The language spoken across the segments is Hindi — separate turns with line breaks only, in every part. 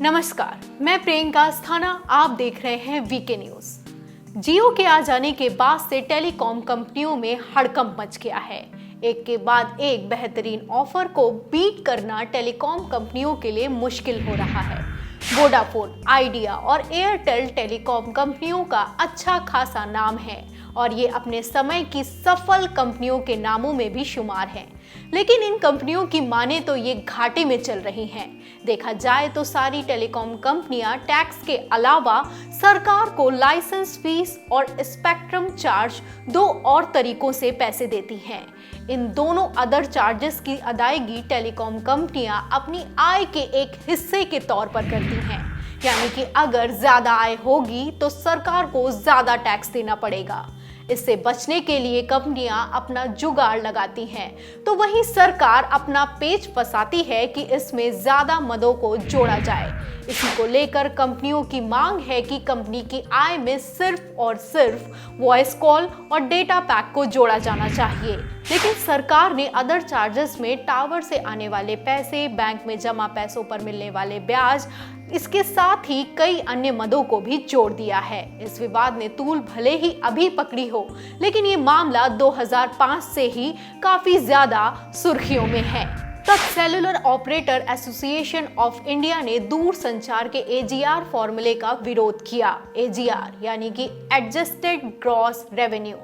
नमस्कार, मैं प्रियंका अस्थाना। आप देख रहे हैं वीके न्यूज। जियो के आ जाने के बाद से टेलीकॉम कंपनियों में हड़कंप मच गया है। एक के बाद एक बेहतरीन ऑफर को बीट करना टेलीकॉम कंपनियों के लिए मुश्किल हो रहा है। वोडाफोन, आइडिया और एयरटेल टेलीकॉम कंपनियों का अच्छा खासा नाम है और ये अपने समय की सफल कंपनियों के नामों में भी शुमार हैं। लेकिन इन कंपनियों की माने तो ये घाटे में चल रही हैं। देखा जाए तो सारी टेलीकॉम कंपनियां टैक्स के अलावा सरकार को लाइसेंस फीस और स्पेक्ट्रम चार्ज दो और तरीकों से पैसे देती हैं। इन दोनों अदर चार्जेस की अदायगी टेलीकॉम कंपनियां अपनी आय के एक हिस्से के तौर पर करती हैं। यानी कि अगर ज्यादा आय होगी तो सरकार को ज्यादा टैक्स देना पड़ेगा। इससे बचने के लिए कंपनियां अपना जुगाड़ लगाती हैं, तो वहीं सरकार अपना पेच फंसाती है कि इसमें ज्यादा मदों को जोड़ा जाए। इसी को लेकर कंपनियों की मांग है कि कंपनी की आय में सिर्फ और सिर्फ वॉइस कॉल और डेटा पैक को जोड़ा जाना चाहिए। लेकिन सरकार ने अदर चार्जेस में टावर से आने वाले पैसे, बैंक में जमा पैसों पर मिलने वाले ब्याज, इसके साथ ही कई अन्य मदों को भी जोड़ दिया है। इस विवाद ने तूल भले ही अभी पकड़ी हो, लेकिन ये मामला 2005 से ही काफी ज्यादा सुर्खियों में है। तब cellular operator association of India ने दूर संचार के एजीआर फॉर्मूले का विरोध किया। एजीआर यानी कि एडजस्टेड ग्रॉस रेवेन्यू।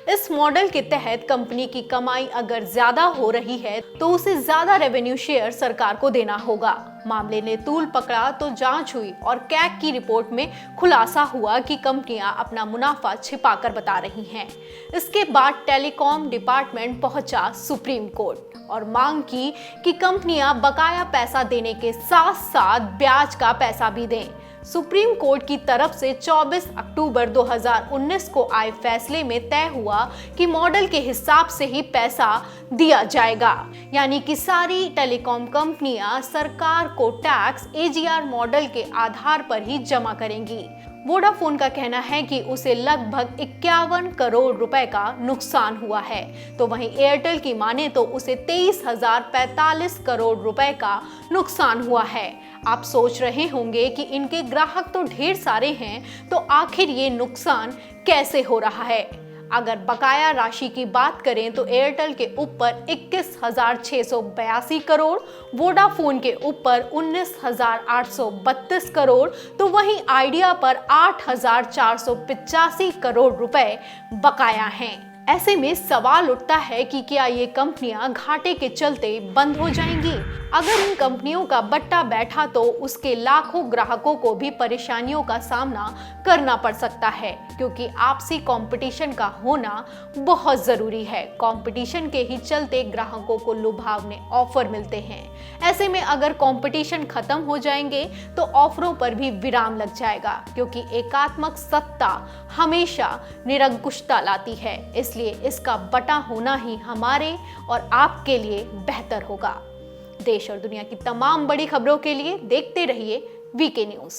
इस मॉडल के तहत कंपनी की कमाई अगर ज्यादा हो रही है तो उसे ज्यादा रेवेन्यू शेयर सरकार को देना होगा। मामले ने तूल पकड़ा तो जांच हुई और कैग की रिपोर्ट में खुलासा हुआ कि कंपनियां अपना मुनाफा छिपाकर बता रही हैं। इसके बाद टेलीकॉम डिपार्टमेंट पहुंचा सुप्रीम कोर्ट और मांग की कि कंपनियां बकाया पैसा देने के साथ साथ ब्याज का पैसा भी दें। सुप्रीम कोर्ट की तरफ से 24 अक्टूबर 2019 को आए फैसले में तय हुआ कि मॉडल के हिसाब से ही पैसा दिया जाएगा। यानी कि सारी टेलीकॉम कंपनियां सरकार को टैक्स एजीआर मॉडल के आधार पर ही जमा करेंगी। वोडाफोन का कहना है कि उसे लगभग 51 करोड़ रुपए का नुकसान हुआ है, तो वहीं एयरटेल की माने तो उसे 23,045 करोड़ रुपए का नुकसान हुआ है। आप सोच रहे होंगे कि इनके ग्राहक तो ढेर सारे हैं, तो आखिर ये नुकसान कैसे हो रहा है? अगर बकाया राशि की बात करें तो एयरटेल के ऊपर 21,682 करोड़, वोडाफोन के ऊपर 19,832 करोड़, तो वहीं आइडिया पर 8,485 करोड़ रुपए बकाया हैं। ऐसे में सवाल उठता है कि क्या ये कंपनियां घाटे के चलते बंद हो जाएंगी? अगर इन कंपनियों का बट्टा बैठा तो उसके लाखों ग्राहकों को भी परेशानियों का सामना करना पड़ सकता है, क्योंकि आपसी कंपटीशन का होना बहुत जरूरी है। कंपटीशन के ही चलते ग्राहकों को लुभावने ऑफर मिलते हैं। ऐसे में अगर कंपटीशन खत्म हो जाएंगे तो ऑफरों पर भी विराम लग जाएगा, क्योंकि एकात्मक सत्ता हमेशा निरंकुशता लाती है। इसलिए इसका बटा होना ही हमारे और आपके लिए बेहतर होगा। देश और दुनिया की तमाम बड़ी खबरों के लिए देखते रहिए वीके न्यूज।